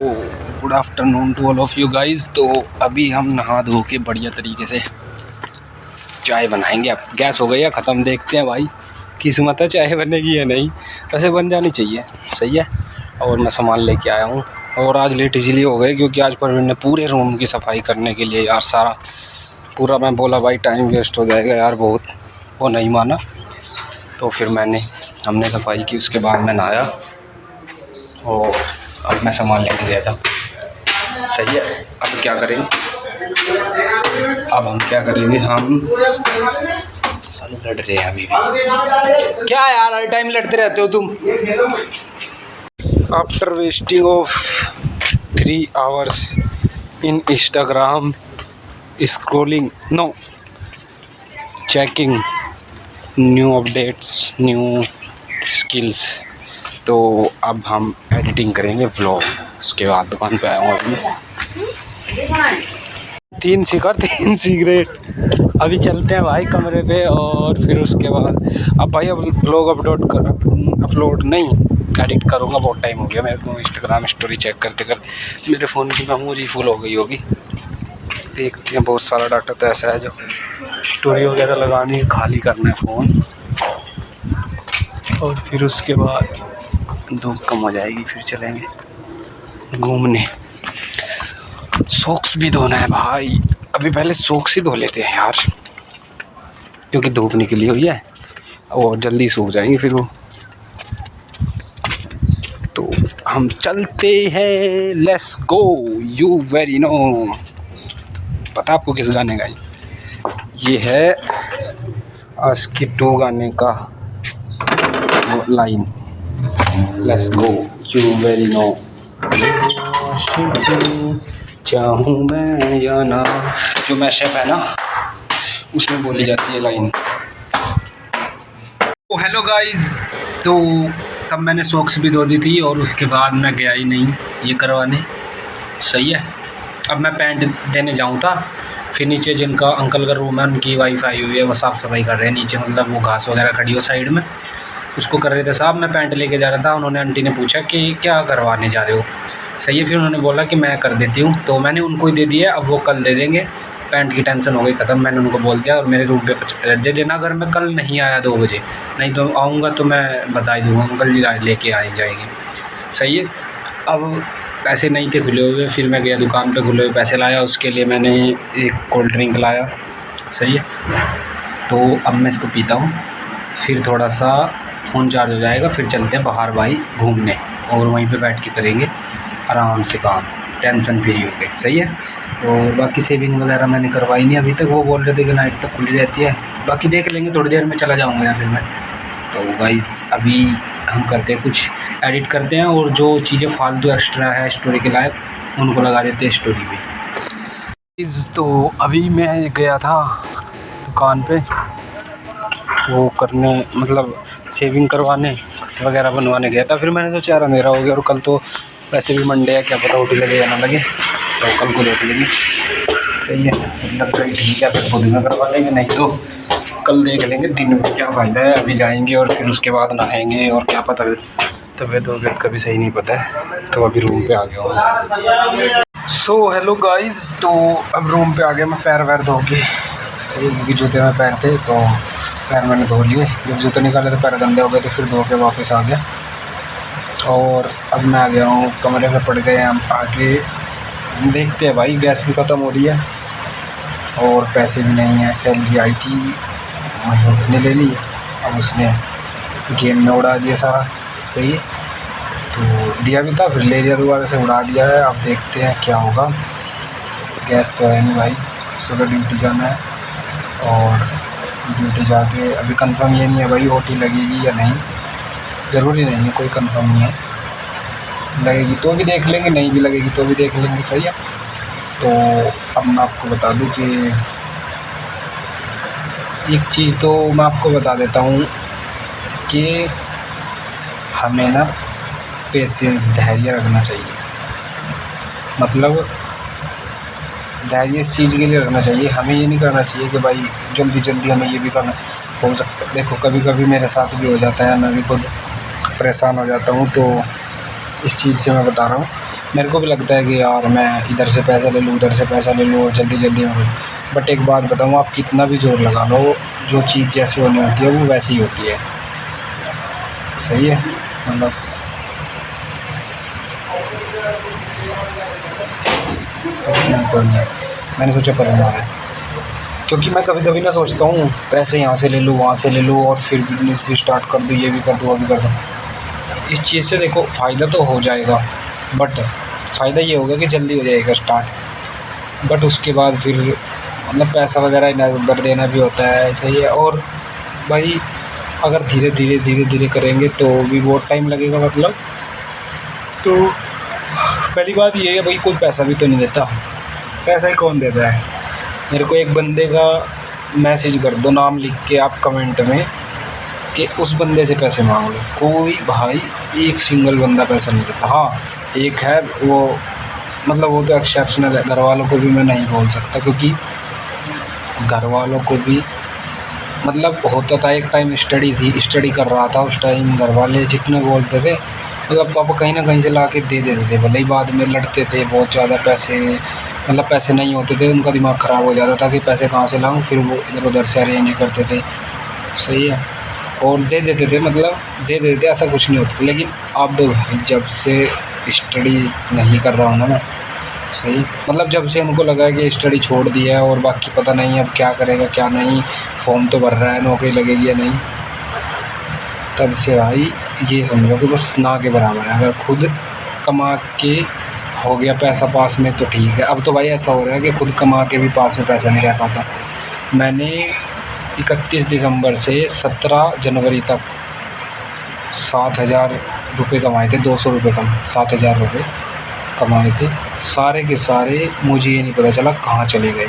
Good afternoon to all of you guys. तो अभी हम नहा धो के बढ़िया तरीके से चाय बनाएंगे। अब गैस हो गई है ख़त्म, देखते हैं भाई किस्मत है चाय बनेगी या नहीं। वैसे बन जानी चाहिए, सही है। और मैं सामान लेके आया हूँ और आज लेट इसलिए हो गए क्योंकि आज परवीन ने पूरे रूम की सफाई करने के लिए यार सारा पूरा, मैं बोला भाई टाइम वेस्ट हो जाएगा यार बहुत, वो नहीं माना। तो फिर हमने सफाई की, उसके बाद मैं नहाया और अब मैं सामान लेके गया था, सही है। अब क्या करेंगे, हम साले लड़ रहे हैं अभी भी। क्या यार हर टाइम लड़ते रहते हो तुम। After wasting of 3 hours in Instagram scrolling, no checking new updates, new skills, तो अब हम एडिटिंग करेंगे व्लॉग। उसके बाद दुकान पे आया हूँ अभी, 3 सिगरेट। अभी चलते हैं भाई कमरे पे और फिर उसके बाद अब भाई अब व्लॉग अपलोड नहीं एडिट करूँगा। बहुत टाइम हो गया मेरे को इंस्टाग्राम स्टोरी चेक करते करते, मेरे फ़ोन की मेमोरी फुल हो गई होगी। देखते हैं, बहुत सारा डाटा तो ऐसा है जो स्टोरी वगैरह लगानी है, खाली करना है फ़ोन। और फिर उसके बाद धूप कम हो जाएगी, फिर चलेंगे घूमने। सॉक्स भी धोना है भाई, अभी पहले सॉक्स ही धो लेते हैं यार क्योंकि धूप निकली हुई है और जल्दी सूख जाएंगे फिर वो। तो हम चलते हैं, let's go. You very know, पता आपको किस गाने का ये है, आशिकी 2 गाने का line, let's go. You very know, चाहूँ मैं या ना, जो मैशअप है ना उसमें बोली जाती है लाइन। तो हेलो गाइस, तो तब मैंने सॉक्स भी धो दी थी और उसके बाद मैं गया ही नहीं ये करवाने, सही है। अब मैं पैंट देने जाऊँ था, फिर नीचे जिनका अंकल का रूम है उनकी वाईफाई हुई है, वो साफ़ सफाई कर रहे हैं नीचे, मतलब वो घास वगैरह खड़ी हो साइड में, उसको कर रहे थे साहब। मैं पैंट लेके जा रहा था, उन्होंने आंटी ने पूछा कि क्या करवाने जा रहे हो, सही है। फिर उन्होंने बोला कि मैं कर देती हूँ, तो मैंने उनको ही दे दिया। अब वो कल दे देंगे, पैंट की टेंशन हो गई ख़त्म। मैंने उनको बोल दिया और मेरे रूम पे दे देना अगर मैं कल नहीं आया 2 बजे, नहीं तो आऊँगा तो मैं बता ही दूँगा, अंकल जी लेके आए जाएंगे, सही है। अब पैसे नहीं थे खुले हुए, फिर मैं गया दुकान पे, खुले हुए पैसे लाया, उसके लिए मैंने एक कोल्ड ड्रिंक लाया, सही है। तो अब मैं इसको पीता हूँ, फिर थोड़ा सा फ़ोन चार्ज हो जाएगा, फिर चलते हैं बाहर भाई घूमने और वहीं पे बैठ के करेंगे आराम से काम, टेंशन फ्री होके, सही है। और बाकी सेविंग वगैरह मैंने करवाई नहीं अभी तक, वो बोल रहे थे कि नाइट तक खुली रहती है, बाकी देख लेंगे, थोड़ी देर में चला जाऊँगा या फिर मैं। तो गाइस अभी हम करते हैं, कुछ एडिट करते हैं और जो चीज़ें फालतू एक्स्ट्रा है स्टोरी के लायक उनको लगा देते हैं स्टोरी में। तो अभी मैं गया था दुकान पे वो करने, मतलब सेविंग करवाने वगैरह बनवाने गया था। फिर मैंने सोचा यार अंधेरा हो गया और कल तो वैसे भी मंडे है, क्या पता उठी लगे या ना लगे, तो कल को देख लेंगे, सही है। लग रही ठीक है, फिर खुद में करवा लेंगे, नहीं तो कल देख लेंगे, दिन में क्या फ़ायदा है। अभी जाएंगे और फिर उसके बाद नहाएंगे और क्या पता तबीयत कभी सही नहीं पता है। तो अभी रूम पे आ गया हूँ। सो हेलो गाइस, तो अब रूम पे आ गया मैं, पैर वैर धो के, सही है, क्योंकि जूते में पैर थे तो पैर मैंने धो लिए। जब जूते निकाले तो पैर गंदे हो गए, तो फिर धो के वापस आ गया। और अब मैं आ गया हूँ कमरे में, पड़ गए हम आके, देखते हैं भाई। गैस भी ख़त्म हो रही है और पैसे भी नहीं हैं। सैलरी आई थी, महेश ने ले ली, अब उसने गेम में उड़ा दिया सारा, सही है। तो दिया भी था, फिर ले लिया, दोबारा से उड़ा दिया है। अब देखते हैं क्या होगा। गैस तो है नहीं भाई, सुबह ड्यूटी जाना है और ड्यूटी जाके अभी कंफर्म ये नहीं है भाई ओटी लगेगी या नहीं, ज़रूरी नहीं है, कोई कंफर्म नहीं है। लगेगी तो भी देख लेंगे, नहीं भी लगेगी तो भी देख लेंगे, सही है। तो अब मैं आपको बता दूं कि एक चीज़ तो मैं आपको बता देता हूँ कि हमें ना पेशेंस, धैर्य रखना चाहिए। मतलब धैर्य इस चीज़ के लिए रखना चाहिए, हमें ये नहीं करना चाहिए कि भाई जल्दी जल्दी हमें ये भी करना हो सकता है। देखो कभी कभी मेरे साथ भी हो जाता है, मैं भी खुद परेशान हो जाता हूँ। तो इस चीज़ से मैं बता रहा हूँ मेरे को भी लगता है कि यार मैं इधर से पैसा ले लूँ, उधर से पैसा ले लूँ और जल्दी जल्दी में करूँ। बट एक बात बताऊँ, आप कितना भी ज़ोर लगा लो, जो चीज़ जैसी होनी होती है वो वैसी ही होती है। सही है, मतलब कोई नहीं, मैंने सोचा पर मारा है, क्योंकि मैं कभी कभी ना सोचता हूँ पैसे यहाँ से ले लूँ, वहाँ से ले लूँ और फिर बिजनेस भी स्टार्ट कर दूँ, ये भी कर दूँ, वो भी कर दूँ। इस चीज़ से देखो फ़ायदा तो हो जाएगा, बट फ़ायदा ये होगा कि जल्दी हो जाएगा स्टार्ट, बट उसके बाद फिर मतलब पैसा वगैरह इधर उधर देना भी होता है। सही है। और भाई अगर धीरे धीरे करेंगे तो भी बहुत टाइम लगेगा, मतलब तो पहली बात ये है भाई, कोई पैसा भी तो नहीं देता, पैसा ही कौन देता है। मेरे को एक बंदे का मैसेज कर दो, नाम लिख के आप कमेंट में, कि उस बंदे से पैसे मांग लो, कोई भाई एक सिंगल बंदा पैसा नहीं देता। हाँ एक है वो, मतलब वो तो एक्सेप्शनल है, घर वालों को भी मैं नहीं बोल सकता, क्योंकि घर वालों को भी मतलब होता था एक टाइम, स्टडी कर रहा था उस टाइम, घर वाले जितने बोलते थे मतलब पापा कहीं ना कहीं से ला के दे देते थे, भले ही बाद में लड़ते थे बहुत ज़्यादा, पैसे मतलब पैसे नहीं होते थे, उनका दिमाग ख़राब हो जाता था कि पैसे कहाँ से लाऊं, फिर वो इधर उधर से अरेंज करते थे। सही है। और दे देते थे, मतलब दे देते थे, ऐसा कुछ नहीं होता था। लेकिन अब भाई जब से स्टडी नहीं कर रहा हूँ ना मैं, सही मतलब जब से उनको लगा कि स्टडी छोड़ दी है और बाकी पता नहीं अब क्या करेगा क्या नहीं, फॉर्म तो भर रहा है, नौकरी लगेगी या नहीं, तब से भाई ये समझो कि बस ना के बराबर है। अगर खुद कमा के हो गया पैसा पास में तो ठीक है, अब तो भाई ऐसा हो रहा है कि खुद कमा के भी पास में पैसा नहीं रह पाता। मैंने 31 दिसंबर से 17 जनवरी तक 7,000 रुपये कमाए थे, 200 रुपये कम, 7,000 रुपये कमाए थे। सारे के सारे मुझे ये नहीं पता चला कहाँ चले गए,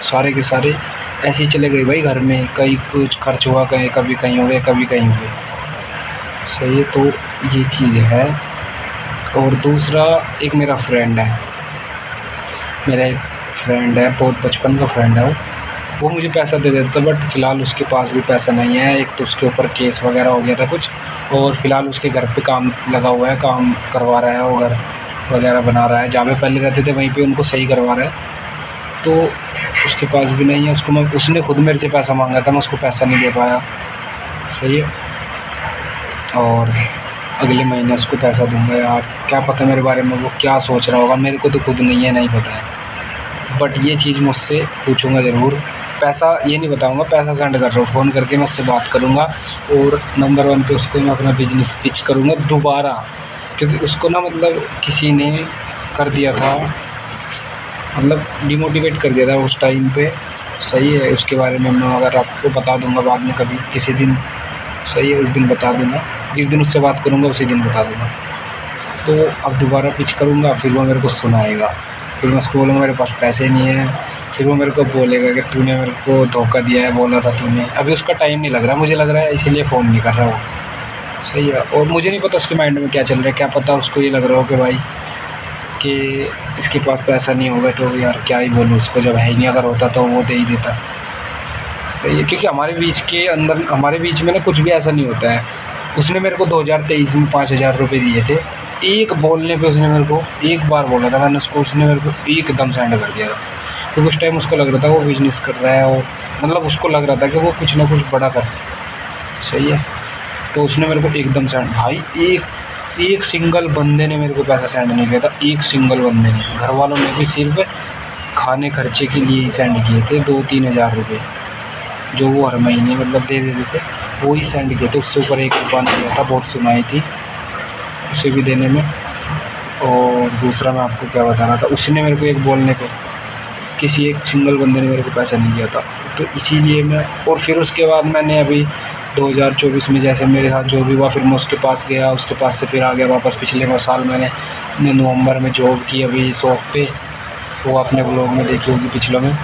सारे के सारे ऐसे ही चले गए भाई, घर में कहीं कुछ खर्च हुआ, कहीं कभी कहीं हो गए, कभी कहीं हो गए। सही है। तो ये चीज़ है। और दूसरा, एक मेरा फ्रेंड है, मेरा एक फ्रेंड है, बहुत बचपन का फ्रेंड है, वो मुझे पैसा दे देता, बट फ़िलहाल उसके पास भी पैसा नहीं है। एक तो उसके ऊपर केस वगैरह हो गया था कुछ, और फ़िलहाल उसके घर पे काम लगा हुआ है, काम करवा रहा है, वो घर वगैरह बना रहा है, जहाँ पे पहले रहते थे वहीं पे उनको सही करवा रहा है। तो उसके पास भी नहीं है, उसने खुद मेरे से पैसा मांगा था, मैं उसको पैसा नहीं दे पाया। सही है। और अगले महीने उसको पैसा दूंगा। यार क्या पता मेरे बारे में वो क्या सोच रहा होगा, मेरे को तो खुद नहीं पता है, बट ये चीज़ मुझसे पूछूंगा ज़रूर। पैसा ये नहीं बताऊंगा, पैसा सेंड कर रहा हूँ, फ़ोन करके मैं उससे बात करूंगा, और नंबर 1 पे उसको मैं अपना बिजनेस पिच करूंगा दोबारा, क्योंकि उसको ना मतलब किसी ने कर दिया था, मतलब डिमोटिवेट कर दिया था उस टाइम पे। सही है। उसके बारे में मैं अगर आपको बता दूंगा बाद में कभी किसी दिन। सही है, उस दिन बता दूंगा, जिस दिन उससे बात करूंगा उसी दिन बता दूंगा। तो अब दोबारा पिच करूंगा, फिर वो मेरे को सुनाएगा, फिर मैं उसको बोलूँगा मेरे पास पैसे नहीं है, फिर वो मेरे को बोलेगा कि तूने मेरे को धोखा दिया है, बोला था तूने। अभी उसका टाइम नहीं लग रहा, मुझे लग रहा है इसीलिए फ़ोन नहीं कर रहा वो। सही है। और मुझे नहीं पता उसके माइंड में क्या चल रहा है, क्या पता उसको ये लग रहा हो कि भाई कि इसके पास पैसा नहीं होगा तो यार क्या ही बोलूँ उसको, जब है ही नहीं, अगर होता तो वो दे ही देता। सही है। क्योंकि हमारे बीच में ना कुछ भी ऐसा नहीं होता है। उसने मेरे को 2023 में 5,000 रुपये दिए थे, एक बोलने पे उसने मेरे को एक बार बोला था मैंने उसको, उसने मेरे को एकदम सेंड कर दिया था, क्योंकि उस टाइम उसको लग रहा था वो बिज़नेस कर रहा है, और मतलब उसको लग रहा था कि वो कुछ ना कुछ बड़ा कर। सही है। तो उसने मेरे को एकदम सेंड, भाई एक सिंगल बंदे ने मेरे को पैसा सेंड नहीं किया था, एक सिंगल बंदे ने। घर वालों ने भी सिर्फ खाने खर्चे के लिए ही सेंड किए थे 2-3 हज़ार रुपये, जो वो हर महीने मतलब दे देते थे, वो ही सेंड किए थे। उससे ऊपर 1 रुपया नहीं दिया था, बहुत सुनाई थी उसे भी देने में। और दूसरा मैं आपको क्या बता रहा था, उसने मेरे को एक बोलने पे किसी एक सिंगल बंदे ने मेरे को पैसा नहीं दिया था, तो इसीलिए मैं। और फिर उसके बाद मैंने अभी 2024 में जैसे मेरे साथ जो भी हुआ, फिर मैं उसके पास गया, उसके पास से फिर आ गया वापस। पिछले साल मैंने नवंबर में जॉब की अभी शॉप पे, वो अपने ब्लॉग में देखी होगी पिछले में,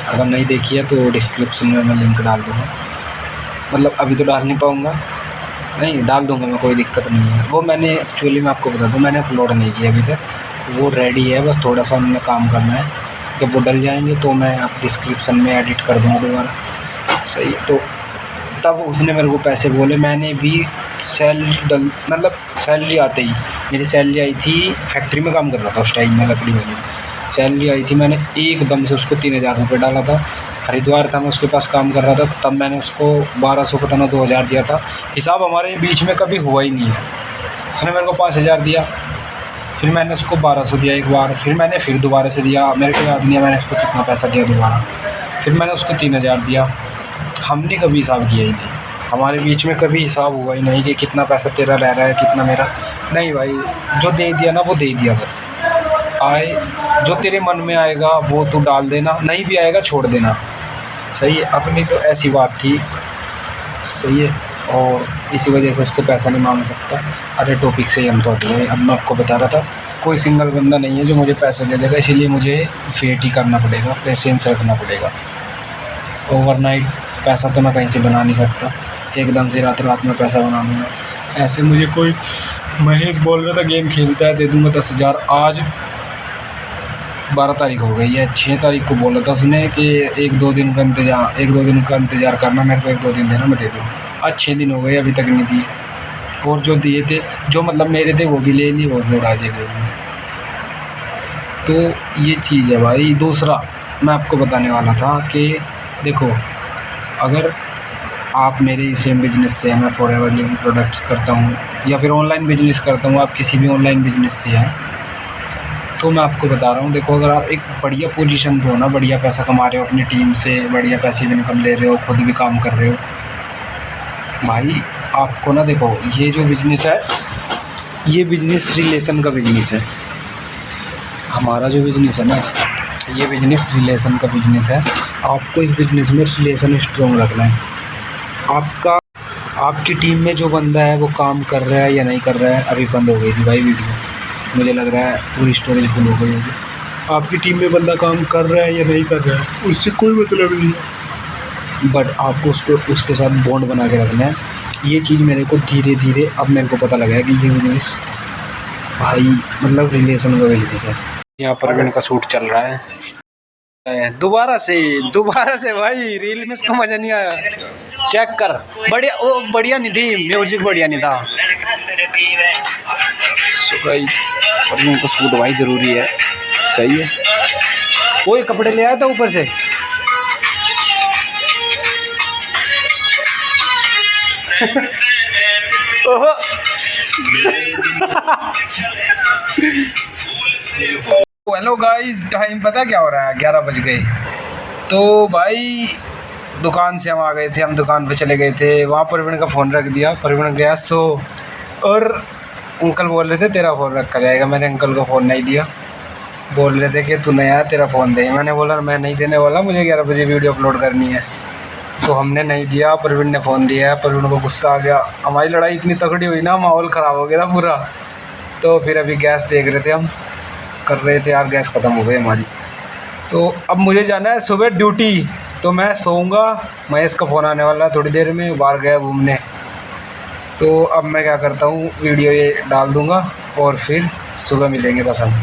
अगर नहीं देखी है तो डिस्क्रिप्शन में मैं लिंक डाल दूँगा। मतलब अभी तो डाल नहीं पाऊँगा, नहीं डाल दूँगा मैं, कोई दिक्कत नहीं है। वो मैंने एक्चुअली मैं आपको बता दूँ, मैंने अपलोड नहीं किया अभी तक, वो रेडी है, बस थोड़ा सा उनमें काम करना है। जब वो डल जाएंगे तो मैं आप डिस्क्रिप्शन में एडिट कर दूँगा दोबारा। सही है। तो तब उसने मेरे को पैसे बोले। मैंने भी मतलब सैलरी आते ही, मेरी सैलरी आई थी, फैक्ट्री में काम कर रहा था उस टाइम में, लकड़ी वाली सैलरी आई थी, मैंने एकदम से उसको 3000 रुपये डाला था। हरिद्वार था, मैं उसके पास काम कर रहा था, तब मैंने उसको 1200 पता ना 2000 दिया था। हिसाब हमारे बीच में कभी हुआ ही नहीं है। उसने मेरे को 5000 दिया, फिर मैंने उसको 1200 दिया एक बार, फिर मैंने फिर दोबारा से दिया, मेरे को याद नहीं है मैंने उसको कितना पैसा दिया दोबारा, फिर मैंने उसको 3000 दिया। हमने कभी हिसाब किया ही नहीं, हमारे बीच में कभी हिसाब हुआ ही नहीं कि कितना पैसा तेरा रह रहा है कितना मेरा। नहीं भाई, जो दे दिया ना वो दे दिया, बस आए जो तेरे मन में आएगा वो तू डाल देना, नहीं भी आएगा छोड़ देना। सही है, अपनी तो ऐसी बात थी। सही है, और इसी वजह से उससे पैसा नहीं मांग सकता। अरे टॉपिक से ही हम तो हट गए। अब मैं आपको बता रहा था, कोई सिंगल बंदा नहीं है जो मुझे पैसे दे देगा, इसीलिए मुझे वेट ही करना पड़ेगा, पेशेंस रखना पड़ेगा। ओवरनाइट पैसा तो मैं कहीं से बना नहीं सकता, एकदम से रात में पैसा बना दूँगा। ऐसे मुझे कोई महेश बोल रहा था गेम खेलता है दे दूँगा 10,000। आज 12 तारीख हो गई है, 6 तारीख को बोला था उसने कि 1-2 दिन का इंतज़ार करना, मेरे को 1-2 दिन देना, मैं दे दूँगा। आज 6 दिन हो गए, अभी तक नहीं दिए। और जो दिए थे, जो मतलब मेरे थे वो भी ले लिए और लौटा दिए गए। तो ये चीज़ है भाई। दूसरा मैं आपको बताने वाला था कि देखो, अगर आप मेरे सेम बिजनेस से हैं, मैं फॉरएवर लिविंग प्रोडक्ट्स करता हूँ या फिर ऑनलाइन बिजनेस करता हूँ, आप किसी भी ऑनलाइन बिजनेस से हैं, तो मैं आपको बता रहा हूँ, देखो अगर आप एक बढ़िया पोजीशन पे हो ना, बढ़िया पैसा कमा रहे हो, अपनी टीम से बढ़िया पैसे भी इनकम ले रहे हो, खुद भी काम कर रहे हो भाई, आपको ना देखो ये जो बिज़नेस है, ये बिज़नेस रिलेशन का बिज़नेस है। हमारा जो बिज़नेस है ना, ये बिज़नेस रिलेशन का बिज़नेस है। आपको इस बिज़नेस में रिलेशन स्ट्रॉन्ग रखना है। आपकी टीम में जो बंदा है वो काम कर रहा है या नहीं कर रहा है। अभी बंद हो गई थी भाई वीडियो, मुझे लग रहा है पूरी स्टोरेज फुल हो गई होगी। आपकी टीम में बंदा काम कर रहा है या नहीं कर रहा है उससे कोई मतलब नहीं है, बट आपको उसके साथ बॉन्ड बना के रखना है। ये चीज़ मेरे को धीरे धीरे अब मेरे को पता लगा है कि ये बिजनेस भाई मतलब रिलेशन का बिजनेस है। यहाँ पर इनका शूट चल रहा है। दोबारा से भाई, रील में इसको मज़ा नहीं आया, चेक कर। बढ़िया नहीं थी, म्यूजिक बढ़िया नहीं था। और इनका शूट भाई ज़रूरी है। सही है, वो ये कपड़े ले आया था ऊपर से। हेलो गाइस, टाइम पता क्या हो रहा है, 11 बज गए। तो भाई दुकान से हम आ गए थे, हम दुकान पे चले गए थे, वहाँ प्रवीण का फ़ोन रख दिया, प्रवीण गया सो, और अंकल बोल रहे थे तेरा फ़ोन रखा जाएगा। मैंने अंकल को फ़ोन नहीं दिया, बोल रहे थे कि तू नहीं आया तेरा फ़ोन दे। मैंने बोला मैं नहीं देने वाला, मुझे 11 बजे वीडियो अपलोड करनी है। तो हमने नहीं दिया, प्रवीण ने फ़ोन दिया। प्रवीण को गुस्सा आ गया, हमारी लड़ाई इतनी तगड़ी हुई ना, माहौल ख़राब हो गया था पूरा। तो फिर अभी गैस देख रहे थे, हम कर रहे थे यार, गैस ख़त्म हो गई हमारी। तो अब मुझे जाना है सुबह ड्यूटी, तो मैं सोऊंगा। महेश का फ़ोन आने वाला है थोड़ी देर में, बाहर गया घूमने। तो अब मैं क्या करता हूँ, वीडियो ये डाल दूँगा और फिर सुबह मिलेंगे बस हम।